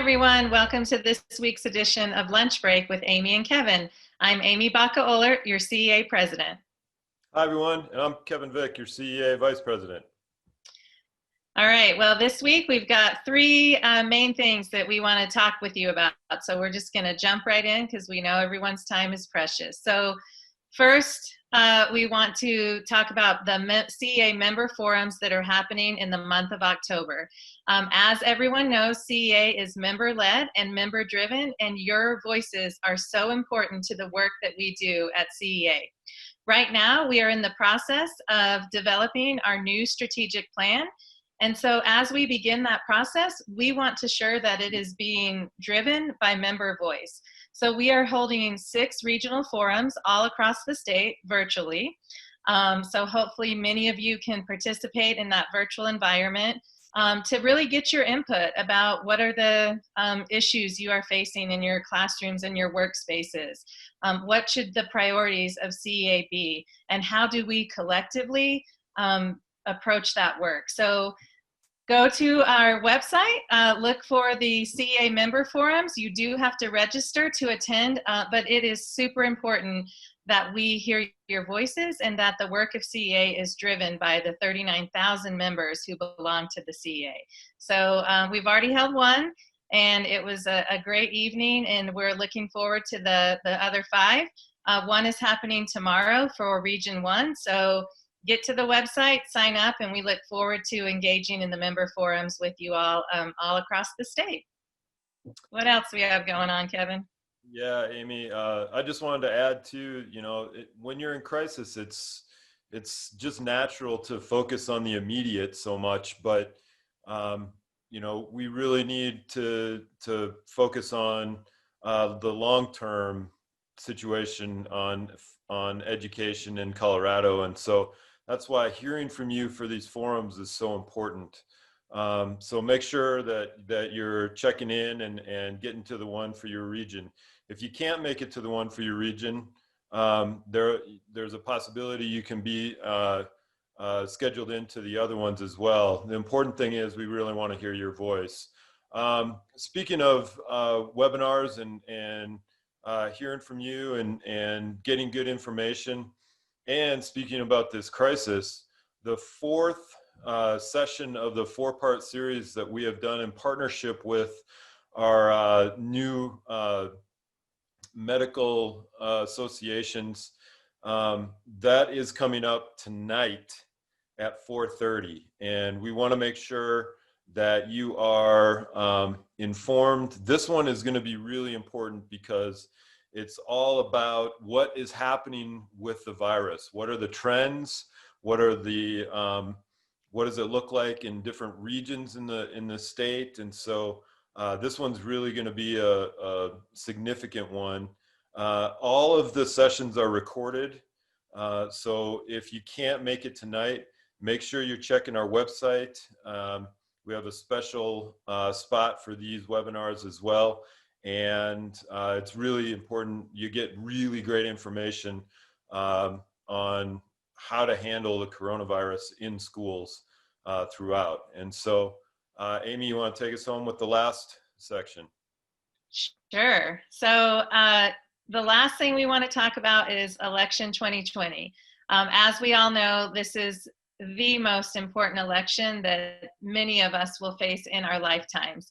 everyone. Welcome to this week's edition of Lunch Break with Amie and Kevin. I'm Amie Baca-Ohlert, your CEA president. Hi, everyone, and I'm Kevin Vick, your CEA vice president. All right, well, this week we've got three main things that we want to talk with you about. So we're just going to jump right in because we know everyone's time is precious. So first, we want to talk about the CEA member forums that are happening in the month of October. As everyone knows, CEA is member-led and member-driven, and your voices are so important to the work that we do at CEA. Right now, we are in the process of developing our new strategic plan. And so as we begin that process, we want to ensure that it is being driven by member voice. So we are holding 6 regional forums all across the state virtually. So hopefully many of you can participate in that virtual environment to really get your input about what are the issues you are facing in your classrooms and your workspaces. What should the priorities of CEA be? And how do we collectively approach that work? So go to our website, look for the CEA member forums. You do have to register to attend, but it is super important that we hear your voices and that the work of CEA is driven by the 39,000 members who belong to the CEA. So we've already held one, and it was a great evening, and we're looking forward to the other 5. One is happening tomorrow for Region 1, so get to the website, sign up, and we look forward to engaging in the member forums with you all across the state. What else do we have going on, Kevin? Yeah, Amie, I just wanted to add to, when you're in crisis, it's just natural to focus on the immediate so much, but, we really need to focus on the long-term situation on education in Colorado. And so that's why hearing from you for these forums is so important. So make sure that you're checking in and getting to the one for your region. If you can't make it to the one for your region, there's a possibility you can be scheduled into the other ones as well. The important thing is we really want to hear your voice. Speaking of webinars and hearing from you and getting good information, and speaking about this crisis, the 4th session of the 4-part series that we have done in partnership with our new medical associations, that is coming up tonight at 4:30. And we want to make sure that you are informed. This one is going to be really important because it's all about what is happening with the virus. What are the trends? What does it look like in different regions in the state? And so this one's really going to be a significant one. All of the sessions are recorded. So if you can't make it tonight, make sure you're checking our website. We have a special spot for these webinars as well. And it's really important you get really great information on how to handle the coronavirus in schools throughout. And so, Amie, you want to take us home with the last section? Sure. So the last thing we want to talk about is election 2020. As we all know, this is the most important election that many of us will face in our lifetimes.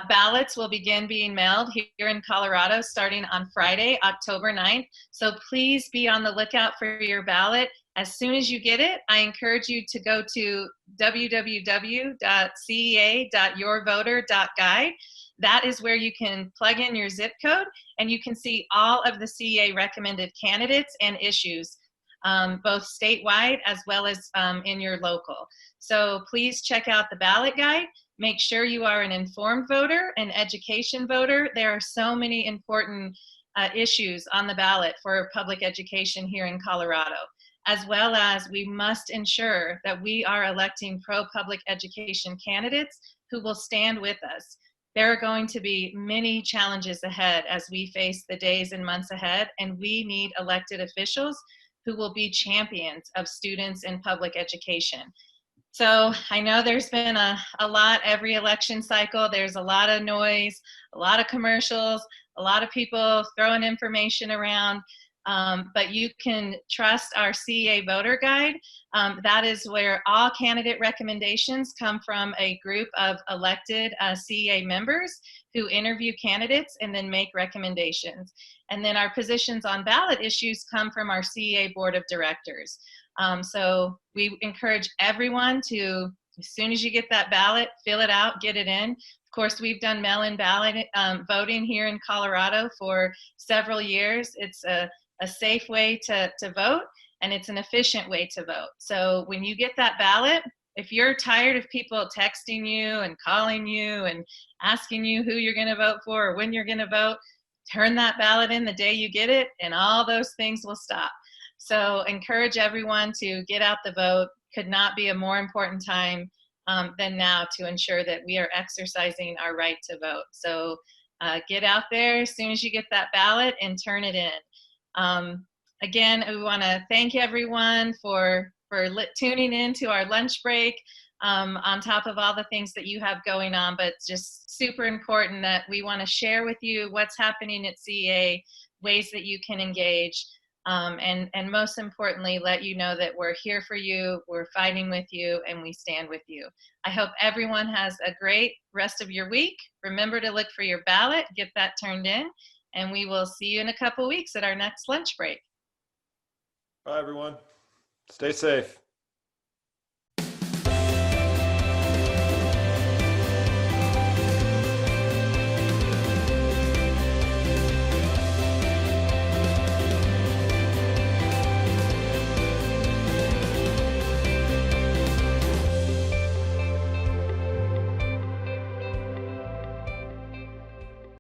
Ballots will begin being mailed here in Colorado starting on Friday, October 9th. So please be on the lookout for your ballot. As soon as you get it, I encourage you to go to www.cea.yourvoter.guide. That is where you can plug in your zip code and you can see all of the CEA recommended candidates and issues, both statewide as well as in your local. So please check out the ballot guide. Make sure you are an informed voter, an education voter. There are so many important issues on the ballot for public education here in Colorado, as well as we must ensure that we are electing pro-public education candidates who will stand with us. There are going to be many challenges ahead as we face the days and months ahead, and we need elected officials who will be champions of students in public education. So I know there's been a lot every election cycle. There's a lot of noise, a lot of commercials, a lot of people throwing information around. But you can trust our CEA voter guide. That is where all candidate recommendations come from a group of elected CEA members who interview candidates and then make recommendations. And then our positions on ballot issues come from our CEA board of directors. So we encourage everyone to, as soon as you get that ballot, fill it out, get it in. Of course, we've done mail-in ballot voting here in Colorado for several years. It's a safe way to vote, and it's an efficient way to vote. So when you get that ballot, if you're tired of people texting you and calling you and asking you who you're going to vote for or when you're going to vote, turn that ballot in the day you get it, and all those things will stop. So encourage everyone to get out the vote. Could not be a more important time than now to ensure that we are exercising our right to vote. So get out there as soon as you get that ballot and turn it in. Again, we want to thank everyone for tuning in to our lunch break, on top of all the things that you have going on, but just super important that we want to share with you what's happening at CEA, ways that you can engage, and most importantly, let you know that we're here for you, we're fighting with you, and we stand with you. I hope everyone has a great rest of your week. Remember to look for your ballot, get that turned in, and we will see you in a couple weeks at our next lunch break. Bye, everyone. Stay safe.